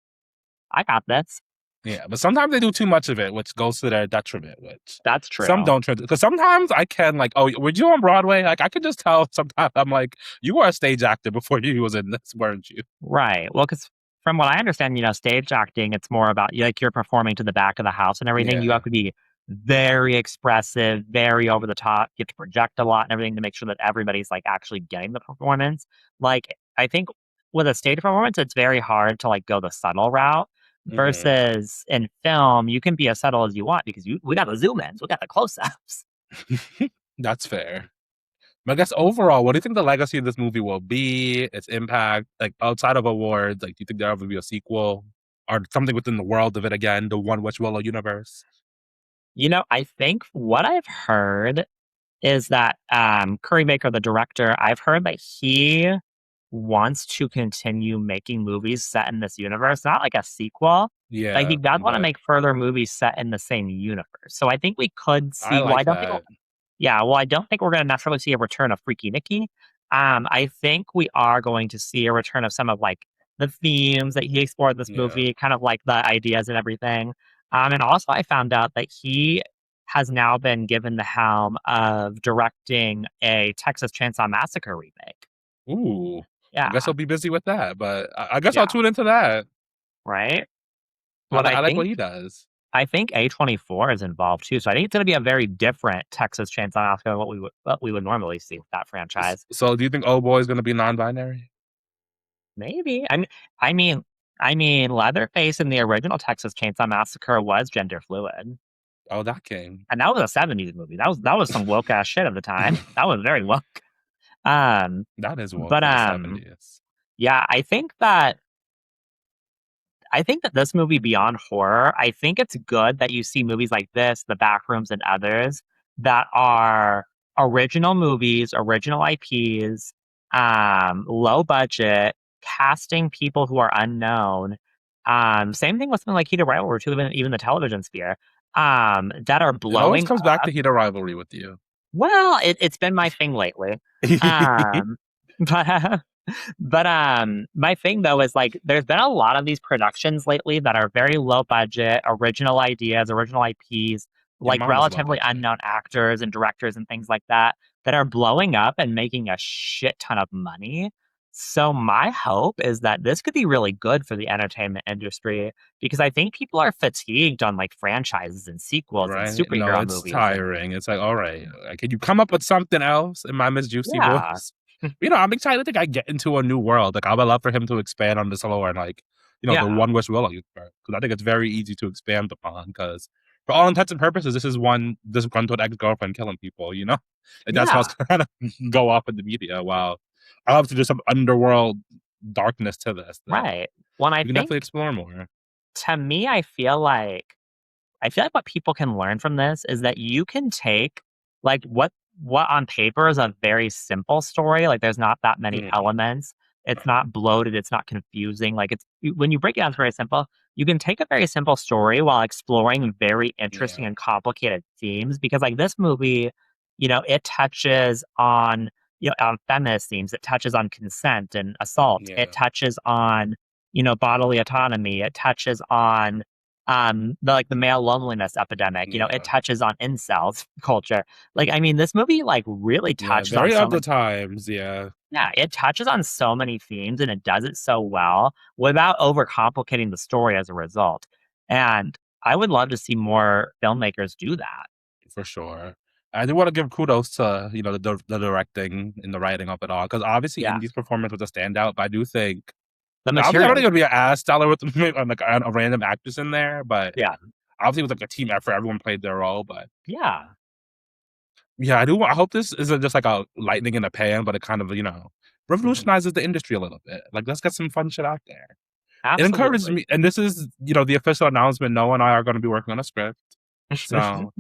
I got this. Yeah, but sometimes they do too much of it, which goes to their detriment. Which That's some true. don't, because sometimes I can like, oh, were you on Broadway? Like I can just tell. Sometimes I'm like, you were a stage actor before you was in this, weren't you? Right. Well, because from what I understand, stage acting, it's more about like you're performing to the back of the house and everything. You Yeah. have to be very expressive, very over the top. You have to project a lot and everything to make sure that everybody's like actually getting the performance. Like, I think with a stage performance, it's very hard to like go the subtle route Hmm. versus in film, you can be as subtle as you want because we got the zoom ins, we got the close ups. That's fair. But I guess overall, what do you think the legacy of this movie will be? Its impact, like outside of awards, like do you think there will be a sequel or something within the world of it again, the One Witch Willow universe? I think what I've heard is that, Curry Baker, the director, I've heard that he wants to continue making movies set in this universe, not like a sequel, but he Yeah, does wanna but make further movies set in the same universe. So I think we could I see like that. I don't think we're gonna necessarily see a return of Freaky Nikki. I think we are going to see a return of some of, like, the themes that he explored in this Yeah. movie, kind of like the ideas and everything. And also I found out that he has now been given the helm of directing a Texas Chainsaw Massacre remake. Ooh. I guess Yeah, I'll be busy with that, but I guess I'll yeah, tune into that. right? But I like what he does. I think A24 is involved too, so I think it's gonna be a very different Texas Chainsaw Massacre than what we would normally see with that franchise. So do you think Old Boy is gonna be non-binary? Maybe. I mean I mean, Leatherface in the original Texas Chainsaw Massacre was gender fluid, Oh, that king. and that was a '70s movie. That was some woke ass shit at the time. That was very woke. Um, That is woke but, for the 70s. yeah, I think that this movie beyond horror, I think it's good that you see movies like this, The Backrooms and others that are original movies, original IPs, low budget, casting people who are unknown. Same thing with something like Heated Rivalry too, even the television sphere, that are It always blowing comes back up. to heat a rivalry with you. Well, it's been my thing lately. Um, but my thing though is like there's been a lot of these productions lately that are very low budget, original ideas, original IPs, Your like mom is low relatively budget. unknown actors and directors and things like that are blowing up and making a shit ton of money. So my hope is that this could be really good for the entertainment industry because I think people are fatigued on like franchises and sequels and Right? No, superhero it's movies and tiring. It's like, all right, can you come up with something else in my Miss Juicy yeah. voice? I'm excited to get into a new world. Like, I would love for him to expand on this lore and like, the Yeah. One Wish Willow universe. Because I think it's very easy to expand upon. Because for all intents and purposes, this is this disgruntled ex girlfriend killing people. Like that's how it's Yeah. kind of go off in the media. Wow, I love to do some underworld darkness to this. That Right. Well, and I we can definitely think explore more. to me, I feel like what people can learn from this is that you can take like what on paper is a very simple story, like there's not that many Mm, elements. It's not bloated, it's not confusing. Like when you break it down, it's very simple. You can take a very simple story while exploring very interesting yeah, and complicated themes because like this movie, it touches on feminist themes, it touches on consent and assault, it yeah, touches on bodily autonomy, it touches on the male loneliness epidemic, it yeah. touches on incels culture. Like, I mean, this movie, like, really Yeah, touches on very so of the many times. Yeah, yeah, it touches on so many themes, and it does it so well without overcomplicating the story as a result, and I would love to see more filmmakers do that. for sure. I do want to give kudos to the directing and the writing of it all because obviously Yeah. Indy's performance was a standout. But I do think The obviously I don't think material it'd be an ass stellar with like a random actress in there, but yeah, obviously it was like a team effort. Everyone played their role, but yeah, yeah, I do. I hope this isn't just like a lightning in a pan, but it kind of mhm, revolutionizes the industry a little bit. Like let's get some fun shit out there. It encourages absolutely. me, and this is the official announcement. Noah and I are going to be working on a script, so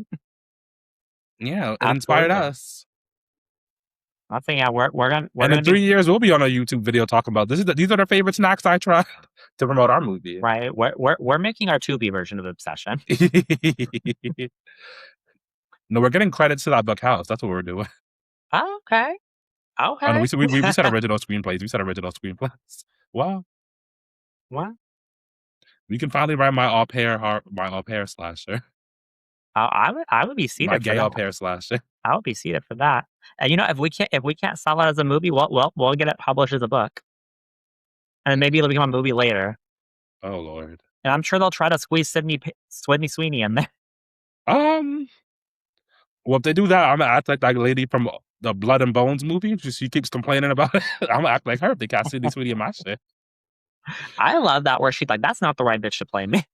yeah, it inspired Absolutely. us. I think, yeah, we're And in gonna be 3 years, we'll be on a YouTube video talking about these are our favorite snacks I tried to promote our movie. right, we're making our Tubi version of Obsession. No, we're getting credits to that book house. That's what we're doing. Oh, okay, Oh no, okay. we said original screenplays. We said original screenplays. Wow. Well We can finally write my au pair slasher. I would be My seated for gay that. au pair slasher. I would be seated for that. And if we can't sell it as a movie, we'll get it published as a book, and maybe it'll become a movie later. Oh Lord. And I'm sure they'll try to squeeze Sydney Sweeney in there. Well, if they do that, I'm gonna act like that lady from the Blood and Bones movie. She keeps complaining about it. I'm gonna act like her if they cast Sydney Sweeney in my shit. I love that where she's like, "That's not the right bitch to play me."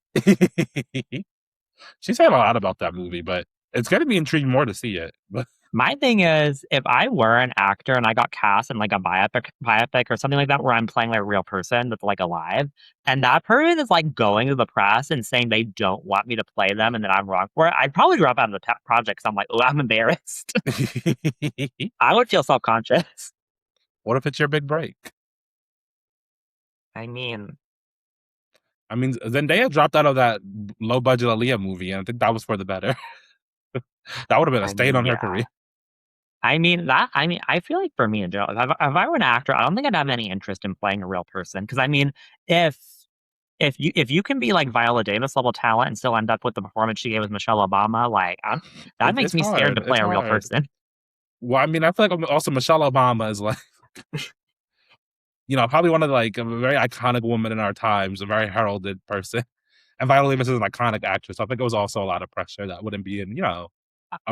She's saying a lot about that movie, but it's gonna be intriguing more to see it. But My thing is, if I were an actor and I got cast in like a biopic or something like that, where I'm playing like a real person that's like alive, and that person is like going to the press and saying they don't want me to play them and that I'm wrong for it, I'd probably drop out of the project because I'm like, oh, I'm embarrassed. I would feel self conscious. What if it's your big break? I mean, Zendaya dropped out of that low budget Aaliyah movie, and I think that was for the better. That would have been a stain on her career. I feel like for me in general, if I were an actor, I don't think I'd have any interest in playing a real person. Because I mean, if if you can be like Viola Davis level talent and still end up with the performance she gave with Michelle Obama, like that makes me scared to play a real person. Well, I mean, I feel like also Michelle Obama is like, probably one of like a very iconic woman in our times, a very heralded person. And Viola Davis is an iconic actress. So I think it was also a lot of pressure that wouldn't be in, a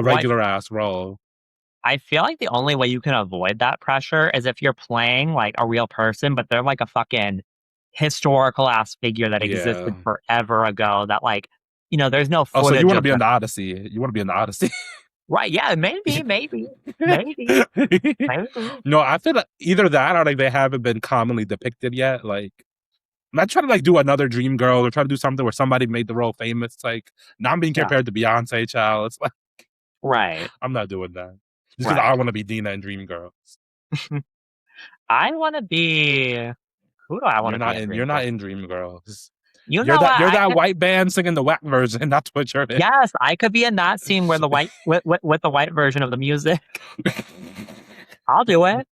regular ass role. I feel like the only way you can avoid that pressure is if you're playing like a real person, but they're like a fucking historical ass figure that existed forever ago. That like, there's no footage. Oh, so you want to be in the Odyssey? You want to be in the Odyssey? Right? Yeah, maybe. No, I feel like either that or like they haven't been commonly depicted yet. Like, I'm not trying to like do another Dream Girl or try to do something where somebody made the role famous. It's like, now I'm being compared to Beyonce, child. It's like, right. I'm not doing that. Just because I want to be Dina in Dream Girls. I want to be. Who do I want to be? You're not in Dream Girls. You're that white band singing the whack version. That's what you're in. Yes, I could be in that scene where the white with the white version of the music. I'll do it.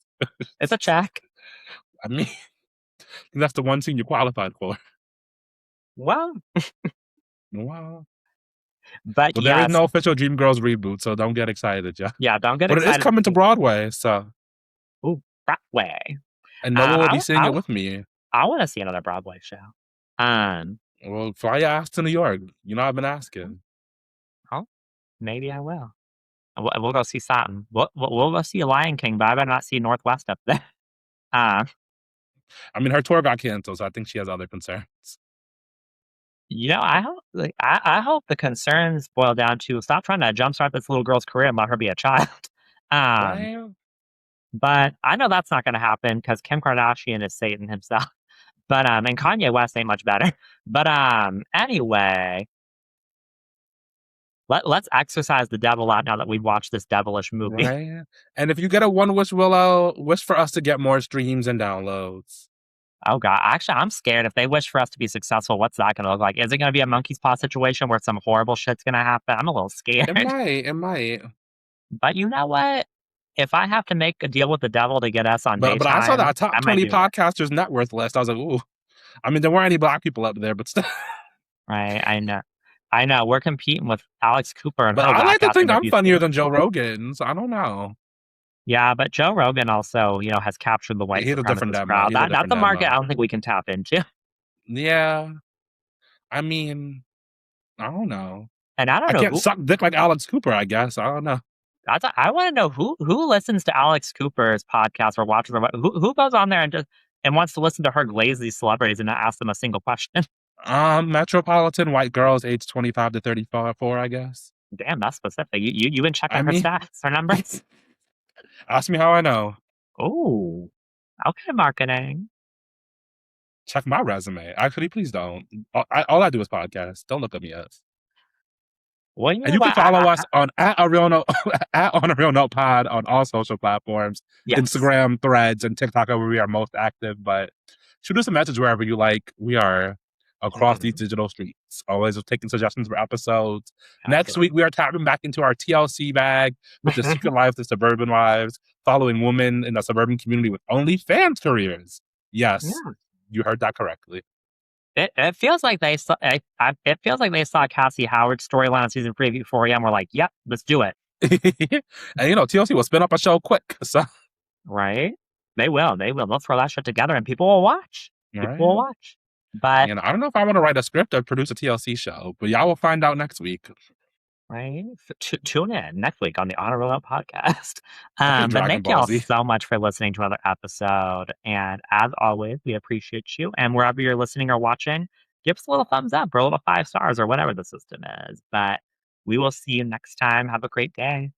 It's a check. I mean, that's the one scene you qualified for. Well, wow. But yes. There is no official Dream Girls reboot, so don't get excited, yeah. Yeah, don't get excited. But it is coming to Broadway, so. Ooh, Broadway. And Noah will be seeing it with me. I want to see another Broadway show. Well, fly your ass to New York. I've been asking. Oh, maybe I will. We'll go see something. We'll go see Lion King, but I better not see Northwest up there. I mean, her tour got canceled, so I think she has other concerns. I hope the concerns boil down to stop trying to jumpstart this little girl's career and let her be a child. But I know that's not going to happen because Kim Kardashian is Satan himself. But and Kanye West ain't much better. But anyway, let's exercise the devil out now that we've watched this devilish movie. Right? And if you get a one wish, Willow, wish for us to get more streams and downloads. Oh God, actually, I'm scared. If they wish for us to be successful, what's that going to look like? Is it going to be a monkey's paw situation where some horrible shit's going to happen? I'm a little scared. It might. But you know what? If I have to make a deal with the devil to get us on daytime, but I saw that top 20 podcasters net worth list. I was like, ooh. I mean, there weren't any black people up there, but still. Right, I know. We're competing with Alex Cooper and. But I like to think I'm funnier than Joe Rogan, so I don't know. Yeah, but Joe Rogan also, has captured the white supremacist crowd. That's the market I don't think we can tap into. Yeah, I mean, I don't know. And I don't know. I can't suck dick like Alex Cooper, I guess. I don't know. I want to know who listens to Alex Cooper's podcast or watches who goes on there and wants to listen to her glaze these celebrities and not ask them a single question. Metropolitan white girls aged 25 to 34, I guess. Damn, that's specific. You been checking her stats, her numbers? Ask me how I know. Oh, okay, marketing. Check my resume. Actually, please don't. All I do is podcasts. Don't look at me up. Well, and you can follow us on at On a Real Note Pod on all social platforms, Instagram, Threads, and TikTok, where we are most active. But shoot us a message wherever you like. We are across these digital streets, always taking suggestions for episodes. Next week, we are tapping back into our TLC bag with the secret life of suburban wives, following women in the suburban community with OnlyFans careers. Yes, you heard that correctly. It feels like they saw. It feels like they saw Cassie Howard's storyline on season 3 of Euphoria, and we're like, "Yep, let's do it." And TLC will spin up a show quick. So right? They will. They will. They'll throw that shit together, and people will watch. People will right. watch. But I don't know if I want to write a script or produce a TLC show, but y'all will find out next week. right, tune in next week on the Honor Roll Up podcast. But Dragon thank Ball y'all Z. so much for listening to another episode. And as always, we appreciate you. And wherever you're listening or watching, give us a little thumbs up or a little 5 stars or whatever the system is. But we will see you next time. Have a great day.